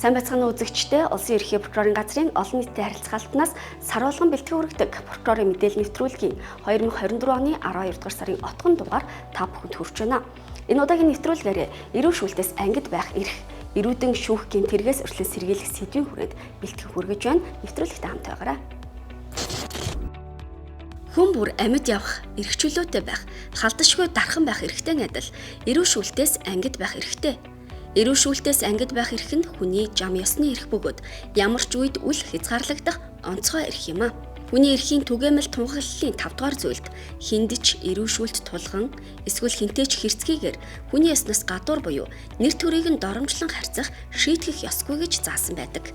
Сайн байцгаана уу үзэгчдээ. Улсын ерөнхий прокурорын газрын олон нийтийн харилцаалтнаас сар болгон бэлтгэн хүргэдэг прокурорын мэдээлэл нэвтрүүлгийн 2024 оны 12 дугаар сарын отгон дугаар та бүхэнд хүрч байна. Энэ удаагийн нэвтрүүлгээр эрүүл шүүлтээс ангид байх эрх, эрүүдэн шүүх гэмт хэрэгээс өршлөн сэргийлэх сэдвийн хүрээд бэлтгэн хүргэж байна. Нэвтрүүлэгт хамт байгаарай. Хүн бүр амьд явах, эрх чөлөөтэй байх, халдашгүй дархан байх эрхтэй адил эрүүл шүүлтээс ангид байх эрхтэй. Эрүүл шүүлтээс ангид байх эрх нь хүний зам ёсны эрх бөгөөд ямар ч үед үл хязгаарлагдах онцгой эрх юм а. Хүний эрхийн түгээмэл тунхаглалын 5 дугаар зүйлд хиндэж эрүүл шүүлт тулган эсвэл хинтээч хэрцгийгээр хүний яснаас гадуур буюу нэр төрийг нь доромжлон харьцах шийтгэх ёсгүй гэж заасан байдаг.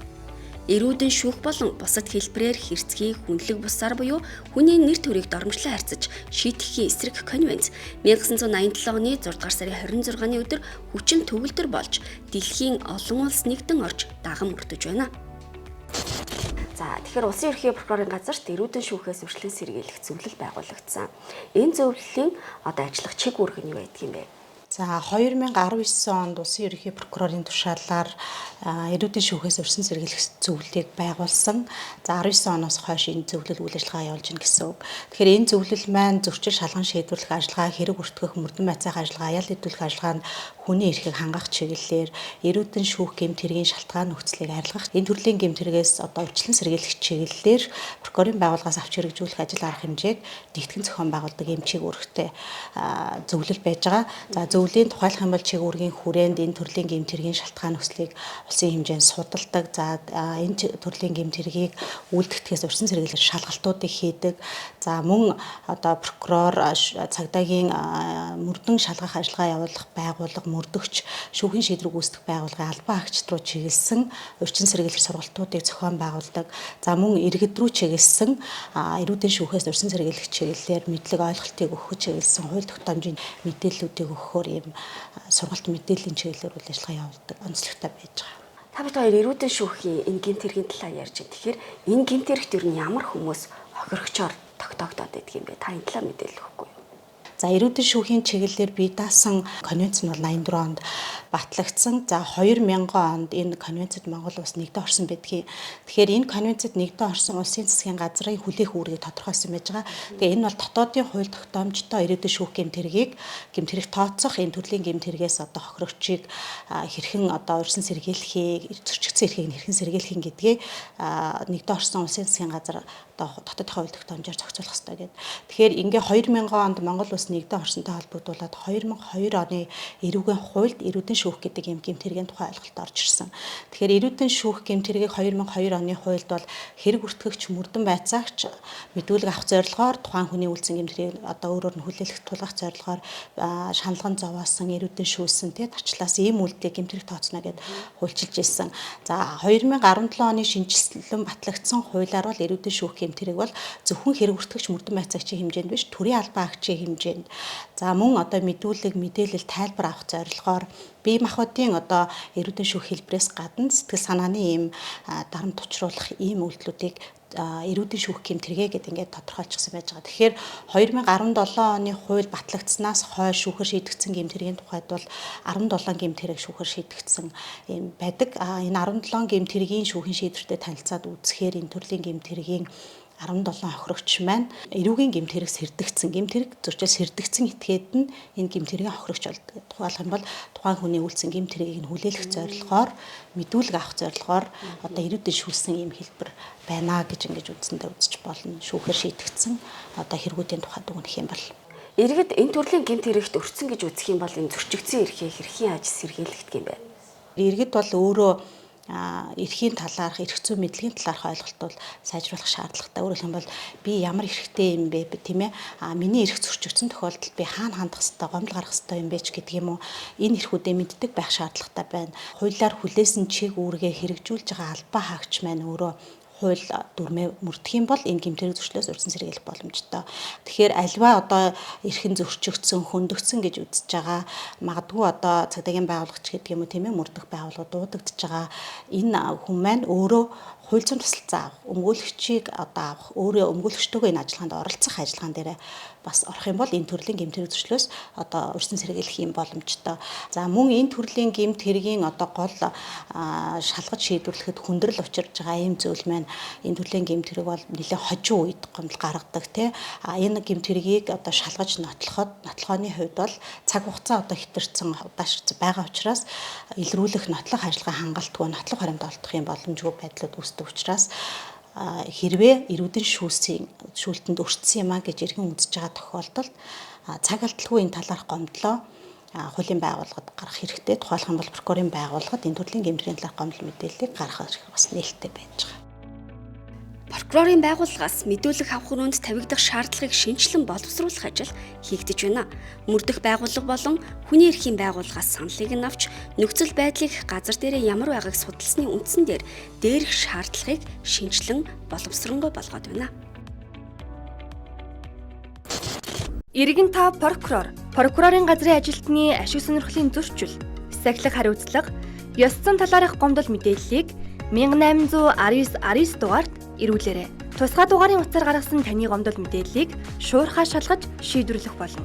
Эрүүдэн шүүх болон бусад хэлбэрээр хэрцгий хүнлэг бусаар буюу хүний нэр төрийг доромжлон харьцаж шийтгэхийн эсрэг конвенц 1987 оны 6 дугаар сарын 26-ны өдөр хүчин төгөлдөр болж дэлхийн олон улс нэгдэн орж даган мөрдөж байна. Тэгэхээр улсын ерөнхий прокурорын газарт эрүүдэн шүүхээс өршлөн сэргийлэх зөвлөл байгуулагдсан. Энэ зөвлөлийн ажиллах чиг үүрэг нь юу байдаг юм бэ? За 2019 онд улсын ерөнхий прокурорын тушаалаар эрүүдэн шүүхээс өрсөн сэргийлэх зөвлөлийг байгуулсан. За 19 оноос хойш энэ зөвлөл үйл ажиллагаа явуулж байна гэсэн үг. Тэгэхээр энэ зөвлөл маань зөрчил шалган шийдвэрлэх ажиллагаа, хэрэг өртгөх, мөрдөн байцаах ажиллагаа, аял хэдүүлэх ажиллагаанд хүний эрхийг хангах чиглэлээр эрүүдэн шүүх гэмт хэргийн шалтгаан нөхцөлийг арилгах, энэ төрлийн гэмт хэрэгээс урьдчилан сэргийлэх чиглэлээр прокурорын байгууллагаас авч хэрэгжүүлэх ажил арга хэмжээг нэгтгэн зохион байгуулдаг юм чиг үүрэгтэй зөвлөл байж байгаа. За зөвлөлийн тухайлах юм бол чиг үүргийн хүрээнд энэ төрлийн гэмт хэргийн шалтгаан нөхцөлийг улсын хэмжээнд судалдаг. За энэ төрлийн гэмт хэргийг үйлдэгдэхээс урьдчилан сэргийлэх шалгалтуудыг хийдэг. За мөн прокурор цагдаагийн мөрдөн шалгах ажиллагаа явуулах байгууллага, мөрдөгч, шүүхийн шийдвэр гүйцэтгэх байгууллагын албан агчид руу чиглэсэн урьдчилан сэргийлэх сургалтуудыг зохион байгуулдаг. За мөн иргэд рүү чиглэсэн эрүүдэн шүүхээс урьдчилан сэргийлэх чиглэлээр мэдлэг ойлголтыг өгөх чиглэсэн хууль тогтоомжийн мэдээллүүдийг өгөхөөр ийм сургалт мэдээллийн чиглэлээр үйл ажиллагаа явуулдаг онцлогтой байж байгаа. Та бид хоёр эрүүдэн шүүхийн энэ гэмт хэргийн талаар ярьж байна. Тэгэхээр энэ гэмт хэрэгт ер нь ямар хүмүүс хохирогчоор тогтоогдоод байдаг юм бэ? Та энэ талаар мэдээлэл өгөхгүй юу? За эрүүдэн шүүхийн чиглэлээр бие даасан конвенц нь бол 84 онд батлагдсан. За 2000 онд энэ конвенцэд Монгол улс нэгдэн орсон байдгийг. Тэгэхээр энэ конвенцэд нэгдэн орсон улсын засгийн газрын хүлээх үүргийг тодорхойлсон байж байгаа. Тэгээ энэ бол дотоодын хууль тогтоомжтой эрүүдэн шүүх гэмт хэрэг тооцох энэ төрлийн гэмт хэрэгээс хохирогчийг хэрхэн урьдчилан сэргийлэхийг, зөрчигдсөн эрхийг хэрхэн сэргийлэх гэдгийг нэгдэн орсон улсын засгийн газар дотоодын хууль тогтоомжоор зохицуулах хэрэгтэй гэдэг. Тэгэхээр ингээ 2000 онд Монгол улс нэгдэн орсонтой холбогдуулаад 2002 оны эрүүгийн хуульд эрүүдэн шүүх гэдэг юм гэмт хэргийн тухай ойлголт орж ирсэн. Тэгэхээр эрүүдэн шүүх гэмт хэргийг 2002 оны хуульд бол хэрэг өртгөгч, мөрдөн байцаагч мэдүүлэг авах зорилгоор тухайн хүний үйлсэн гэмт хэрийг өөрөөр нь хүлээлгэх тулгах зорилгоор шаналган зовоосон, эрүүдэн шүүсэн тарчлаас ийм үйлдэлийг гэмт хэрэг тооцно гэд хуульчилж ирсэн. За 2017 оны шинжилсэн батлагдсан хуулиар бол эрүүдэн шүүх гэмт хэрэг бол зөвхөн хэрэг өртгөгч, мөрдөн байцаагчийн хэмжээнд биш, төрийн албан агчийн хэмжээнд. За мөн мэдүүлэг, мэдээлэл, тайлбар авах зорилгоор бие махбодын эрүүдэн шүүх хэлбэрээс гадна сэтгэл санааны ийм дарамт учруулах ийм үйлдэлүүдийг эрүүдэн шүүх гэмт хэрэг гэдэг ингээд тодорхойлчихсан байж байгаа. Тэгэхээр 2017 оны хууль батлагдсанаас хойш шүүхэр шийдэгдсэн гэмт хэргийн тухайд бол 17 гэмт хэрэг шүүхэр шийдэгдсэн юм байдаг. Энэ 17 гэмт хэргийн шүүхийн шийдвэртэй танилцаад үзэхээр энэ төрлийн гэмт хэргийн 17 хохирогч маань эрүүгийн гэмт хэрэг сэрдэгцсэн, гэмт хэрэг зөрчил сэрдэгцсэн этгээд нь энэ гэмт хэргийн хохирогч болдог. Тухайлх юм бол тухайн хүний үйлсэн гэмт хэргийг нь хүлээлгэх зорилгоор, мэдүүлэг авах зорилгоор эрүүдэн шүүлсэн ийм хэлбэр байна гэж ингэж үндсэндээ үзэж болно. Шүүхээр шийдэгдсэн хэрэгүүдийн тухайд үгнэх юм бол иргэд энэ төрлийн гэмт хэрэгт өртсөн гэж үзэх юм бол энэ зөрчигдсөн эрхээ хэрхэн аж сэргийлэгдэх юм бэ? Иргэд бол өөрөө эрхийн талаарх, эрх зүйн мэдлэгийн талаарх ойлголт бол сайжруулах шаардлагатай. Өөрөөр хэлбэл би ямар эрхтэй юм бэ тийм ээ? Миний эрх зөрчигдсөн тохиолдолд би хаана хандах ёстой, гомдол гаргах ёстой юм бэ ч гэдэг юм уу? Энэ эрхүүдээ мэддэг байх шаардлагатай байна. Хуулиар хүлээсэн чиг үүргээ хэрэгжүүлж байгаа албан хаагч маань өөрөө хууль дүрмээ мөрдөх юм бол энэ гэмт хэрэг зөрчлөөс урьдчилан сэргийлэх боломжтой. Тэгэхээр альва эрхэн зөрчигдсөн, хөндөгдсөн гэж үзэж байгаа, магадгүй цагдаагийн байгууллагч гэдэг юм уу тийм ээ, мөрдөх байгууллага дуудагдж байгаа энэ хүн маань өөрөө хууль зүйн тусалцаа авах, өмгөөлөгчийг одоо авах, өөрөө өмгөөлөгчтэйгээ энэ ажиллагаанд оролцох ажиллагаан дээр бас орох юм бол энэ төрлийн гэмт хэрэг зөрчлөөс одоо өрсөн сэргийлэх юм боломжтой. За мөн энэ төрлийн гэмт хэргийн одоо гол шалгаж шийдвэрлэхэд хүндрэл учирж байгаа ийм зүйл маань энэ төрлийн гэмт хэрэг бол нэлээд хожим үед гомдол гаргадаг тий. Энэ гэмт хэргийг одоо шалгаж нотлохооны хувьд бол цаг хугацаа одоо хэтэрсэн удаашрц байгаа учраас илрүүлэх нотлох ажиллагаа хангалтгүй нотлох харимт олдох юм боломжгүй байдлууд үүсдэг учраас хэрвээ эрүүдэн шүүлтэнд өртсөн юм а гэж иргэн үзэж байгаа тохиолдолд цаг алдалгүй энэ талаарх гомдлоо хуулийн байгууллагад гаргах хэрэгтэй. Тухайлх юм бол прокурорын байгууллагад энэ төрлийн гэмтрийн талаарх гомдол мэдээллийг гаргах бас нээлттэй байж байгаа. Прокурорын байгууллагаас мэдүүлэг авах өрөөнд тавигдах шаардлагыг шинжилэн боловсруулах ажил хийгдэж байна. Мөрдөх байгууллага болон хүний эрхийн байгууллагаас саналыг нь авч нөхцөл байдлыг газар дээрээ ямар байгааг судалсны үндсэн дээр дээрх шаардлагыг шинжилэн боловсронгуй болгоод байна. Иргэн та прокурор, прокурорын газрын ажилтны ашиг сонирхлын зөрчил, сахилах хариуцлага, ёс зүйн талаарх гомдол мэдээллийг 1819 дугаард ирүүлээрэй. Тусгай дугаарын утсаар гаргасан таны гомдол мэдээллийг шуурхаа шалгаж шийдвэрлэх болно.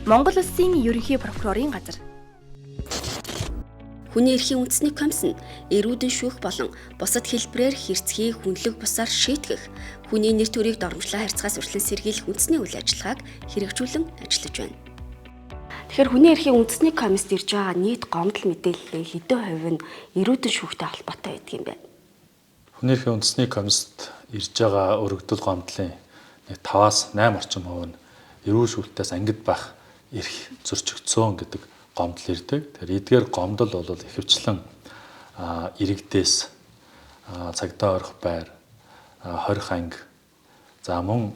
Монгол Улсын ерөнхий прокурорын газар. Хүний эрхийн үндэсний комисс нь эрүүдэн шүүх болон бусад хэлбэрээр хэрцгий хүнлэг бусаар шийтгэх, хүний нэр төрийг доромжлоо харьцаас урьдчилан сэргийлэх үндэсний үйл ажиллагааг хэрэгжүүлэн ажиллаж байна. Тэгэхээр хүний эрхийн үндэсний комиссд ирж байгаа нийт гомдол мэдээллийн хэдэн хувь нь эрүүдэн шүүхтэй холбоотой байдаг юм бэ? Хүний эрхийн үндэсний комиссд ирж байгаа өргөдөл гомдлын 5-8 орчим хувь нь эрүүл шүүлтээс ангид байх эрх зөрчигдсөн гэдэг гомдол ирдэг. Тэгэхээр эдгээр гомдол бол ихэвчлэн иргэдээс цагдаа орох байр, хорих анги, за мөн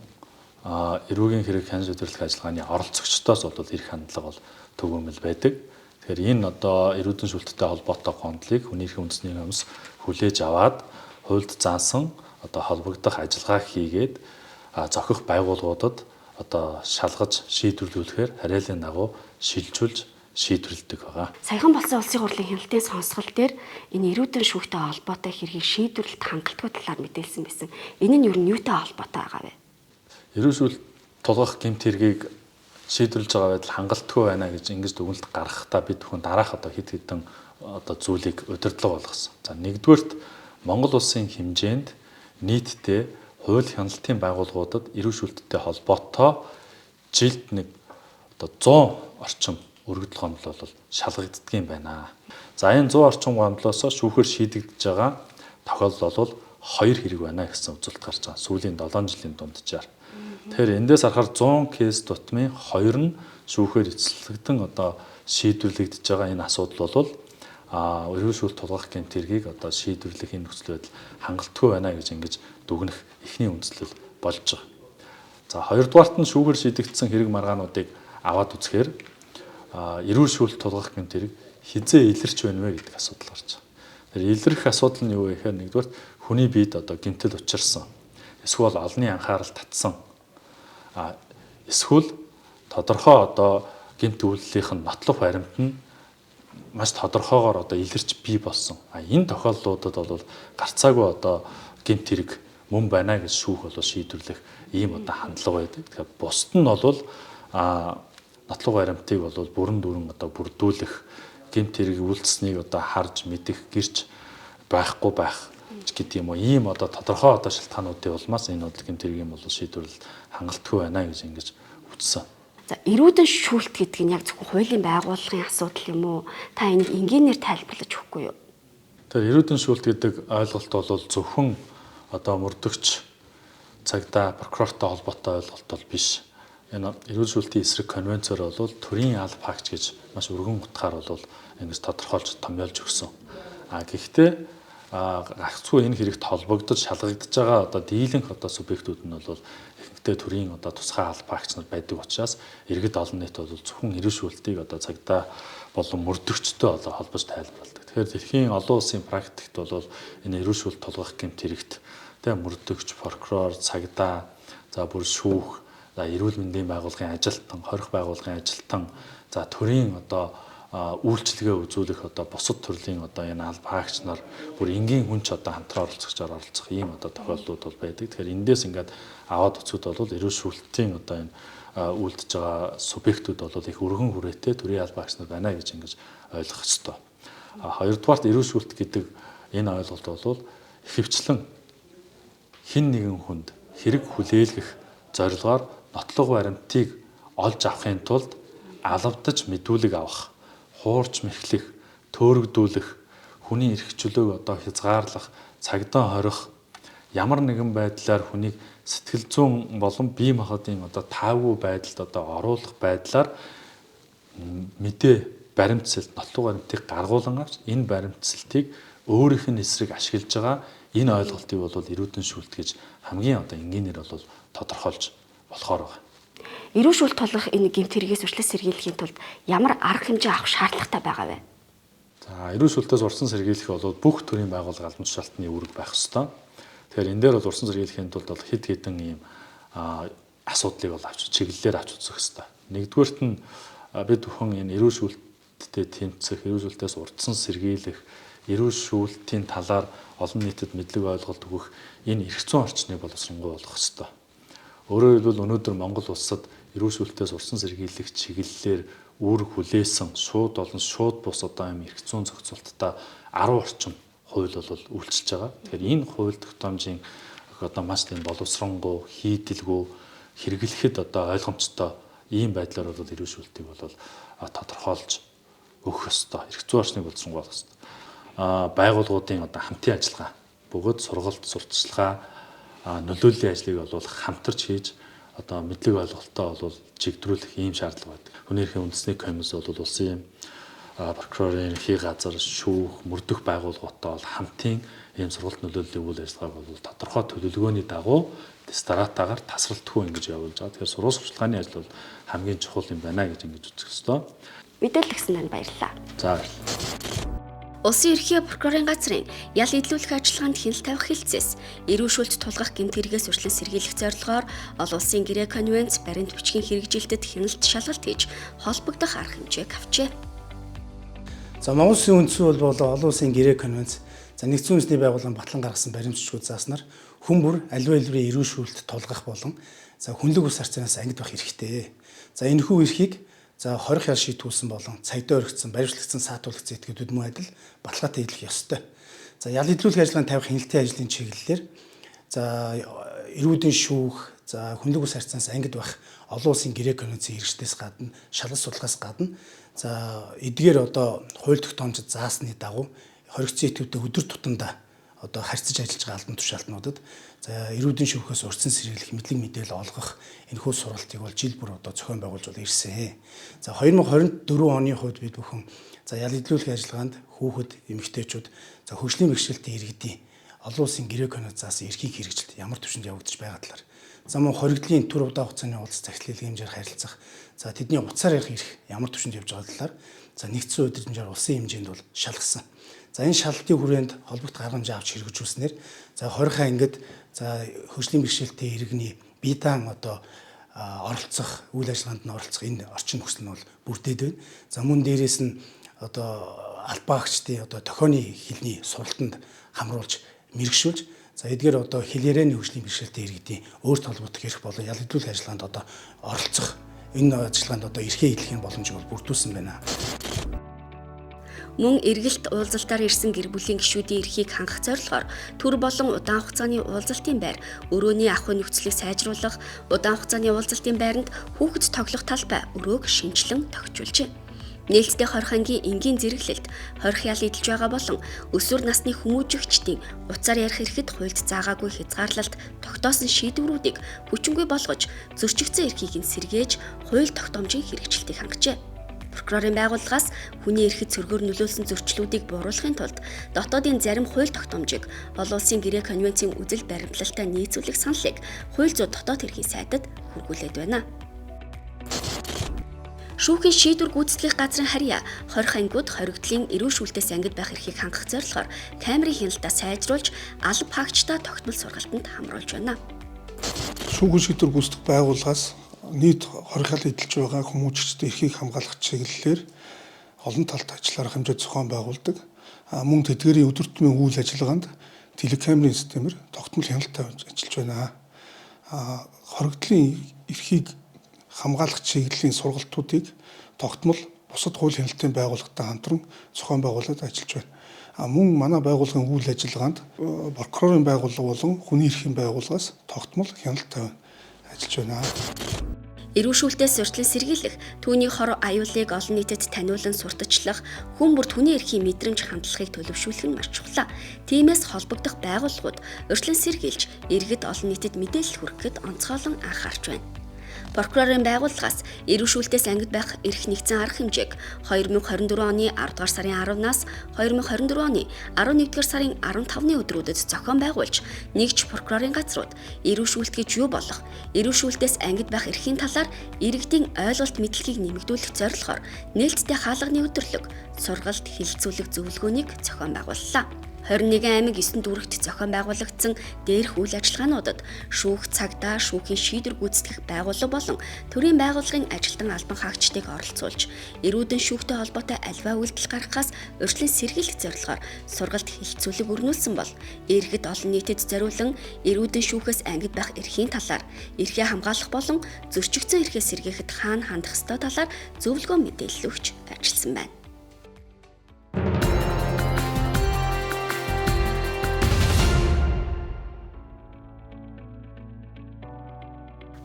эрүүгийн хэрэг хян шийдвэрлэх ажиллагааны оролцогчдоос бол эрх хандлага бол төгөөмөл байдаг. Тэгэхээр энэ одоо эрүүдэн шүүлттэй холбоотой гомдлыг хүний эрхийн үндэсний комисс хүлээж аваад хуульд заасан одоо холбогдох ажиллагаа хийгээд зохих байгууллагуудад одоо шалгаж шийдвэрлүүлэхээр хариалын дагуу шилжүүлж шийдвэрлэдэг байгаа. Саяхан болсон улсын хурлын хяналтын сонсгол дээр энэ эрүүдэн шүүхтэй холбоотой хэргийг шийдвэрлэлт хангалтгүй талаар мэдээлсэн байсан. Энэ нь юу юутай холбоотой байгаа вэ? Эрүүл шүүлт тулгах гэмт хэргийг шийдвэрлэж байгаа байдал хангалтгүй байна гэж ингэж дүгнэлт гаргахдаа бид бүхэн дараах одоо хэд хэдэн одоо зүйлийг удирдлага болгосон. За нэгдүгээрт Монгол улсын хэмжээнд нийтдээ хууль хяналтын байгууллагуудад эрүүл шүүлттэй холбоотой жилд нэг одоо 100 орчим өргөдөл гомдол бол шалгагддгийм байна. За энэ 100 орчим гомдлоос шүүхээр шийдэгдэж байгаа тохиолдол бол 2 хэрэг байна гэсэн үзүүлэлт гарч байгаа. Сүүлийн 7 жилийн дунджаар. Тэгэхээр эндээс харахаар 100 кейс тутмын 2 нь шүүхээр эцэслэгдэн одоо шийдвэрлэгдэж байгаа энэ асуудал бол эрүүл шүүлт тулгах гэмт хэргийг одоо шийдвэрлэх энэ нөхцөл байдал хангалтгүй байна гэж ингэж дүгнэх эхний үндслэл болж байгаа. За хоёрдугаарт нь шүүгээр шийдэгдсэн хэрэг маргаануудыг аваад үзэхээр эрүүл шүүлт тулгах гэмт хэрэг хизээ илэрч байна вэ гэдэг асуудал гарч байгаа. Тэгэхээр илэрх асуудал нь юу вэ гэхээр нэгдүгээр хүний биед одоо гэмтэл учирсан. Эсвэл олонний анхаарал татсан. Эсвэл тодорхой одоо гэмт үйлдэлийнх нь нотлох баримт нь маш тодорхойгоор одоо илэрч бий болсон. Энэ тохиолдлуудад бол гарцаагүй одоо гэмт хэрэг мөн байна гэж шүүх бол шийдвэрлэх ийм одоо хандлага байдаг. Тэгэхээр бусд нь бол нотлох баримтыг бол бүрэн дүүрэн одоо бүрдүүлэх гэмт хэрэг үйлдэлснийг одоо харж мэдэх гэрч байхгүй байх гэдэг юм уу. Ийм одоо тодорхой одоо шалтгаануудын улмаас энэ гэмт хэргийн бол шийдвэрлэл хангалтгүй байна гэж ингэж үзсэн. За эрүүдэн шүүлт гэдэг нь яг зөвхөн хуулийн байгууллагын асуудал юм уу? Та энийг энгийнээр тайлбарлаж өгөхгүй юу? Тэгэхээр эрүүдэн шүүлт гэдэг ойлголт бол зөвхөн одоо мөрдөгч цагдаа прокурортой холбоотой ойлголт бол биш. Энэ эрүүл шүүлтийн эсрэг конвенцээр бол төрийн алба факт гэж маш өргөн утгаар бол ингэж тодорхойлж томьёолж өгсөн. Гэхдээ гагцхүү энэ хэрэгт холбогдож шалгагдж байгаа одоо дийлэнх одоо субъектүүд нь бол ихэнхдээ төрийн одоо тусгай алба фактс нар байдаг учраас иргэд олон нийт бол зөвхөн эрүүл шүүлтийг одоо цагдаа болон мөрдөгчтэй одоо холбож тайлбарладаг. Тэгэхээр дэлхийн олон улсын практикт бол энэ эрүүл шүүлт тулгах гэмт хэрэгт тэгээ мөрдөгч, прокурор, цагдаа, за бүр шүүх, за эрүүл мэндийн байгууллагын ажилтан, хорих байгууллагын ажилтан, за төрийн одоо үйлчлэгээ үзүүлэх одоо бусад төрлийн одоо энэ алба хаагч нар бүр энгийн хүнч одоо хамтран оролцогчоор оролцох ийм одоо тохиолдлууд бол байдаг. Тэгэхээр эндээс ингээд аваад үзэхэд бол эрүүл шүүлтийн одоо энэ үйлдэж байгаа субъектүүд бол их өргөн хүрээтэй төрийн алба хаагч нар байна гэж ингэж ойлгох ёстой. Хоёрдугаарт эрүүл шүүлт гэдэг энэ ойлголт бол ихэвчлэн хэн нэгэн хүнд хэрэг хүлээлгэх зорилгоор нотлого баримтыг олж авахын тулд алавдаж мэдүүлэг авах, хуурч мэхлэх, төөрөгдүүлэх, хүний эрх чөлөөг одоо хязгаарлах, цагдаа хорих, ямар нэгэн байдлаар хүнийг сэтгэл зүйн болон бие махбодын одоо таавгүй байдалд одоо оруулах байдлаар мэдээ баримтсалт, нотлого баримтыг гаргуулan авч энэ баримтсалтыг өөрийнх нь эсрэг ашиглаж байгаа энэ ойлголтыг бол эрүүдэн шүүлт гэж хамгийн одоо энгийнээр бол тодорхойлж болохоор байна. Эрүүл шүүлт толгох энэ гэмт хэрэгээс үржлэх сэргийлэхийн тулд ямар арга хэмжээ авах шаардлагатай байгаа вэ? За эрүүл шүүлтээс урьдчилан сэргийлэх бол бүх төрлийн байгууллага албан тушаалтны үүрэг байх ёстой. Тэгэхээр энэ дээр бол урьдчилан сэргийлэхийн тулд бол хэд хэдэн ийм асуудлыг бол авч чиглэлээр авч үзэх ёстой. Нэгдүгээрт нь бид бүхэн энэ эрүүл шүүлттэй тэмцэх, эрүүл шүүлтээс урьдчилан сэргийлэх, эрүүл шүүлтийн талаар олон нийтэд мэдлэг ойлголт өгөх энэ эрх зүйн орчныг боловсронгуй болгох ёстой. Өөрөөр хэлбэл өнөөдөр Монгол улсад эрүүл шүүлтээс урьдчилан сэргийлэх чиглэлээр үүрэг хүлээсэн шууд болон шууд бус одоо юм эрх зүйн зохицуулттай 10 орчим хууль бол үйлчилж байгаа. Тэгэхээр энэ хууль тогтоомжийн одоо маш тийм боловсронгуй, хийдэлгүй хэрэглэхэд одоо ойлгомжтой ийм байдлаар бол эрүүл шүүлтийг бол тодорхойлж өгөх ёстой. Эрх зүйн орчныг боловсронгуй болгох ёстой. Байгууллагуудын одоо хамтын ажиллагаа, бөгөөд сургалт, сурталчилгаа, нөлөөллийн ажлыг бол хамтарч хийж одоо мэдлэг ойлголтоо бол чигдрүүлэх ийм шаардлага байдаг. Хүний эрхийн үндэсний комисс бол улсын прокурорын ерөнхий газар, шүүх, мөрдөх байгууллагуудтай бол хамтын ийм сургалт нөлөөллийн үйл ажиллагааг бол тодорхой төлөвлөгөөний дагуу стратегиар тасралтгүй ингэж явуулж байгаа. Тэгэхээр сургууль сурталчилгааны ажил бол хамгийн чухал юм байна гэж ингэж үзэх ёстой. Мэдээлэл өгсөн танд баярлалаа. За. Улсын ерхий прокурорын газрын ял идэлүүлэх ажиллагаанд хяналт тавих хэлцээс эрүүл шүүлт тулгах гэмт хэрэгээс үржлэн сэргийлэх зорилгоор олон улсын гэрээ конвенц баримт бичгийн хэрэгжилтэд хяналт шалгалт хийж холбогдох арга хэмжээг авчээ. За Монгол Улсын үндсэн бол олон улсын гэрээ конвенц, за нэгдсэн үндэсний байгууллагын батлан гаргасан баримт бичгүүд зааснаар хүн бүр аливаа хэлбэрийн эрүүл шүүлт тулгах болон за хүнлэг ус арцнаас ангид байх хэрэгтэй. За энэхүү эрхийг за 20 ял шийтгүүлсэн болон цагдаа өргөцсөн, баримтлагдсан саатуулгдсан этгээдүүд мөн адил баталгаатай хэлэх ёстой. За ял идэлүүлэх ажиллагаанд тавих хяналтын ажлын чиглэлээр за эрүүдэн шүүх, за хүнлэг ус харьцаанаас ангид байх олон улсын гэрээ конвенцийн хэрэгжтээс гадна, шалгалт судалгаас гадна за эдгээр одоо хууль тогтоомжид заасны дагуу хоригдсон этгээдтэй өдөр тутамдаа одоо харьцаж ажиллаж байгаа албан тушаалтнуудад за эрүүдэн шүүхээс урьдчилан сэргийлэх мэдлэг мэдээлэл олгох энэхүү сургалтыг бол жил бүр одоо зохион байгуулж ирсэн. За 2024 оны хувьд бид бүхэн за ял идэлүүлэх ажиллагаанд хүүхэд, эмэгтэйчүүд за хөгжлийн бэрхшээлтэй иргэдийн олон улсын гэрээ конвенцаас эрхийг хэрэгжилт ямар түвшинд явагдаж байгаа талаар за мөн хоригдлын түр удаа хугацааны уулз захидлын хэмжээр харилцах за тэдний уцаар ярих эрх ямар түвшинд явж байгаа талаар за нэгдсэн удирдамжаар улсын хэмжээнд бол шалгасан. За энэ шалгалтын хүрээнд холбогд арга хэмжээ авч хэрэгжүүлснээр за 20 ангид за хөгжлийн бэрхшээлтэй иргэний бие даан одоо оролцох, үйл ажиллагаанд нь оролцох энэ орчин нөхцөл нь бол бүрдээд байна. За мөн дээрээс нь одоо албаагчдын одоо тохионы хэлний сургалтанд хамруулж мэрэгшүүлж за эдгээр одоо хэлээрээний хөгжлийн бэрхшээлтэй иргэдийн өөрт холбогдох эрх болон ял идэлүүлэх ажиллагаанд одоо оролцох энэ ажиллагаанд одоо эрхээ хэлэх боломжийг бол бүрдүүлсэн байна. Мөн эргэлт уулзалтаар ирсэн гэр бүлийн гишүүдийн эрхийг хангах зорилгоор төр болон удаан хугацааны уулзалтын байр, өрөөний ахуйн нөхцөлийг сайжруулах, удаан хугацааны уулзалтын байранд хүүхэд тоглох талбай өрөөг шинжилэн тогтжуулжээ. Нээлттэй хорих ангийн энгийн зэрэглэлт, хорих ял идэлж байгаа болон өсвөр насны хүмүүжигчдийн уцаар ярих эрхэд хуульд заагаагүй хязгаарлалт тогтоосон шийдвэрүүдийг хүчингүй болгож зөрчигдсөн эрхийг нь сэргээж хууль тогтоомжийн хэрэгжилтийг хангажээ. Прокурорын байгууллагаас хүний эрхэд сөргөөр нөлөөлсөн зөрчлүүдийг бууруулахын тулд дотоодын зарим хууль тогтоомжийг олон улсын гэрээ конвенцийн үзэл баримтлалтай нийцүүлэх саналыг хууль зүйн дотоод хэргийн сайтад хүргүүлээд байна. Шүүхийн шийдвэр гүйцэтгэх газрын харьяа 20 ангиуд хоригдлын эрүүл шүүлтээс ангид байх эрхийг хангах зорилгоор камерын хяналтаа сайжруулж алба хаагчдаа тогтмол сургалтанд хамруулж байна. Шүүхийн шийдвэр гүйцэтгэх байгууллагаас нийт хорих ял эдэлж байгаа хүмүүжигчдийн эрхийг хамгаалах чиглэлээр олон талтай ажиллаарах хэмжээ зохион байгуулдаг. Мөн тэдгээрийн өдөр тутмын үйл ажиллагаанд телекамерын системээр тогтмол хяналттай ажиллаж байна. Хоригдлын эрхийг хамгаалах чиглэлийн сургалтуудыг тогтмол бусад хууль хяналтын байгууллагатай хамтран зохион байгуулаад ажиллаж байна. Мөн манай байгууллагын үйл ажиллагаанд прокурорын байгууллага болон хүний эрхийн байгууллагаас тогтмол хяналттай ажиллаж байна. Ирүүшүүлтээс урьдлан сэргийлэх, түүний хор аюулыг олон нийтэд таниулан сурталчлах, хүн бүр түүний эрхийн мэдрэмж хандлагыг төлөвшүүлэх нь маш чухал. Тиймээс холбогдох байгууллагууд урьдлан сэргийлж, иргэд олон нийтэд мэдээлэл хүргэхэд онцгойлон анхаарч байна. Прокурорын байгууллагаас ирүүшүүлтээс ангид байх эрх нэгдсэн арга хэмжээг 2024 оны 10 дугаар сарын 10-наас 2024 оны 11 дугаар сарын 15-ны өдрүүдэд зохион байгуулж, нэгж прокурорын газрууд ирүүшүүлт гэж юу болох, ирүүшүүлтээс ангид байх эрхийн талаар иргэдийн ойлголт мэдлэгийг нэмэгдүүлэх зорилгоор нээлттэй хаалганы өдөрлөг, сургалт, хилцүүлэг зөвлөгөөнийг зохион байгууллаа. 21 аймаг 9 дүүрэгт зохион байгуулагдсан дээрх үйл ажиллагаануудад шүүх цагдаа, шүүхийн шийдвэр гүйцэтгэх байгууллага болон төрийн байгууллагын ажилтан албан хаагчдыг оролцуулж, эрүүдэн шүүхтэй холбоотой альва үйлдэл гаргахаас урьдчилан сэргийлэх зорилгоор сургалт хилцүүлэг өрнүүлсэн бол иргэд олон нийтэд зориулан эрүүдэн шүүхээс ангид байх эрхийн талаар, эрхээ хамгаалах болон зөрчигдсөн эрхээ сэргээхэд хаана хандах ёстой талаар зөвлөгөө мэдээлэл өгч ажилласан байна.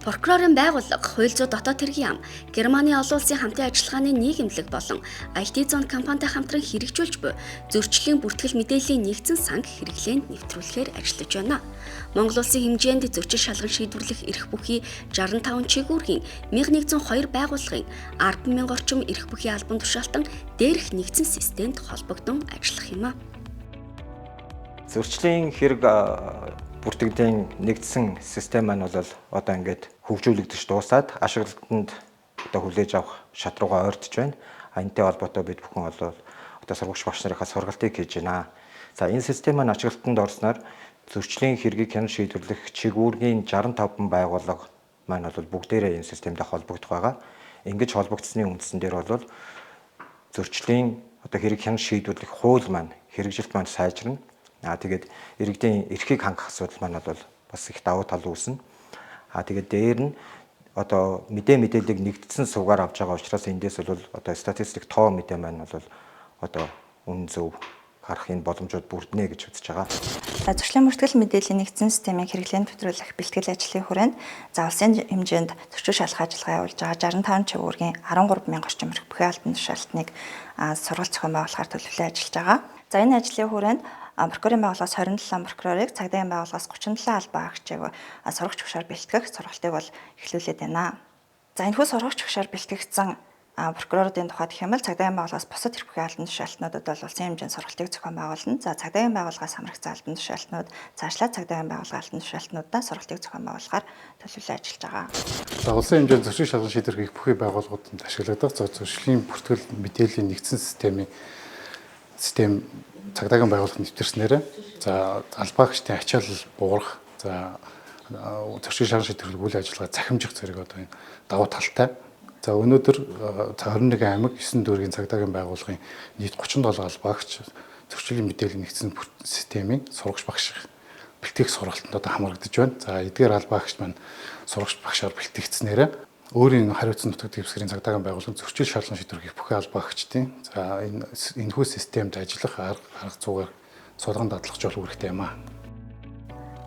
Прокурорын байгууллага, хууль зүйн дотоод хэргийн ам, Германы олон улсын хамтын ажиллагааны нийгэмлэг болон IT зон компанитай хамтран хэрэгжүүлж буй зөрчлийн бүртгэл мэдээллийн нэгдсэн санг хэрэглээнд нэвтрүүлэхээр ажиллаж байна. Монгол улсын хэмжээнд зөрчил шалган шийдвэрлэх эрх бүхий 65 чигүүргийн 1102 байгууллагын 10,000 орчим эрх бүхий албан тушаалтан дээрх нэгдсэн системд холбогдсон ажиллах юм а. Зөрчлийн хэрэг бүртгэлийн нэгдсэн систем маань бол одоо ингээд хөгжүүлэгдэж дуусаад ашиглалтанд одоо хүлээж авах шат руугаа ойртож байна. Энэтэй холбоотой бид бүхэн одоо сургагч багш нарынхаа сургалтыг хийж байна. За энэ систем маань ашиглалтанд орсноор зөрчлийн хэргийг хяналт шийдвэрлэх чигүүргийн 65 байгууллага маань бол бүгдээрээ энэ системтэй холбогдох байгаа. Ингэж холбогдсны үндсэн дээр бол зөрчлийн одоо хэрэг хяналт шийдвэрлэх хууль маань хэрэгжилт маань сайжирна. Тэгээд иргэдийн эрхийг хангах асуудал маань бол бас их давуу тал үүснэ. Тэгээд дээр нь одоо мэдээллийг нэгдсэн сувгаар авч байгаа учраас эндээс бол одоо статистик тоо мэдээ маань бол одоо үнэн зөв гарах энэ боломжууд бүрднэ гэж үзэж байгаа. Зөрчлийн бүртгэл мэдээллийн нэгдсэн системийн хэрэглээнд нэвтрүүлэх бэлтгэл ажлын хүрээнд улсын хэмжээнд зөрчил шалгах ажиллагаа явуулж байгаа 65 чигүүргийн 13,000 орчим эрх бүхий албан тушаалтныг сургалт зохион байгуулахаар төлөвлөж ажиллаж байгаа. За энэ ажлын хүрээнд прокурорын байгууллагаас 27 прокурорыг, цагдаагийн байгууллагаас 37 албан хаагчийг сургагч багшаар бэлтгэх сургалтыг бол эхлүүлээд байна. За энэхүү сургагч багшаар бэлтгэгдсэн прокуроруудын тухайд гэх юм бол цагдаагийн байгууллагаас бусад эрх бүхий албан тушаалтнуудад бол улсын хэмжээнд сургалтыг зохион байгуулна. За цагдаагийн байгууллагаас хамрагдсан албан тушаалтнууд, цаашлаад цагдаагийн байгууллагын албан тушаалтнуудаа сургалтыг зохион байгуулахаар төлөвлөж ажиллаж байгаа. За улсын хэмжээнд зөрчил шалган шийдвэрлэх эрх бүхий байгууллагуудад ашиглагдах зөрчлийн бүртгэл мэдээллийн нэгдсэн систем цагдаагийн байгууллагад нэвтэрснээр за албаагчдын ачаалал буурах, за зөрчил шалган шийдвэрлэх үйл ажиллагаа захимжих зэрэг одоо энэ давуу талтай. За өнөөдөр 21 аймаг 9 дүүргийн цагдаагийн байгууллагын нийт 37 албаагч зөрчлийн мэдээллийн нэгдсэн системийн сургагч багш бэлтгэх сургалтанд одоо хамрагдаж байна. За эдгээр албаагч маань сургагч багшаар бэлтгэгдснээр өөрийн хариуцсан нутаг дэвсгэрийн цагдаагийн байгууллагын зөрчил шалган шийдвэрлэх бүхий албаагчдын за энэхүү системд ажиллах арга зүйгээр сулган дадлах жол үүрэгтэй юм аа.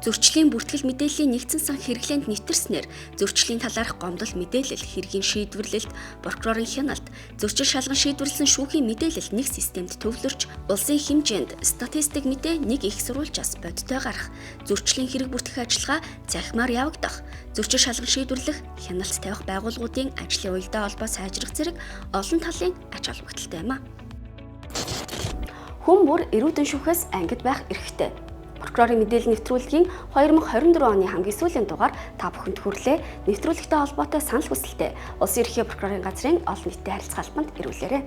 Зөрчлийн бүртгэл мэдээллийн нэгдсэн сан хэрэглээнд нэвтэрснээр зөрчлийн талаарх гомдол мэдээлэл, хэргийн шийдвэрлэлт, прокурорын хяналт, зөрчил шалган шийдвэрлсэн шүүхийн мэдээлэл нэг системд төвлөрч, улсын хэмжээнд статистик мэдээ нэг их сурвалжаас бодиттой гарах, зөрчлийн хэрэг бүртгэх ажиллагаа захимаар явагдах, зөрчил шалган шийдвэрлэх, хяналт тавих байгууллагуудын ажлын уялдаа холбоо сайжрах зэрэг олон талын ач холбогдолтой юм а. Хүн бүр эрүүдэн шүүхээс ангид байх эрхтэй. Прокурорын мэдээлэл нэвтрүүлгийн 2024 оны хамгийн сүүлийн дугаар та бүхэнд хүрлээ. Нэвтрүүлэгтэй холбоотой санал хүсэлтээ Улсын ерөнхий прокурорын газрын олон нийтийн харилцаа албанд ирүүлээрэй.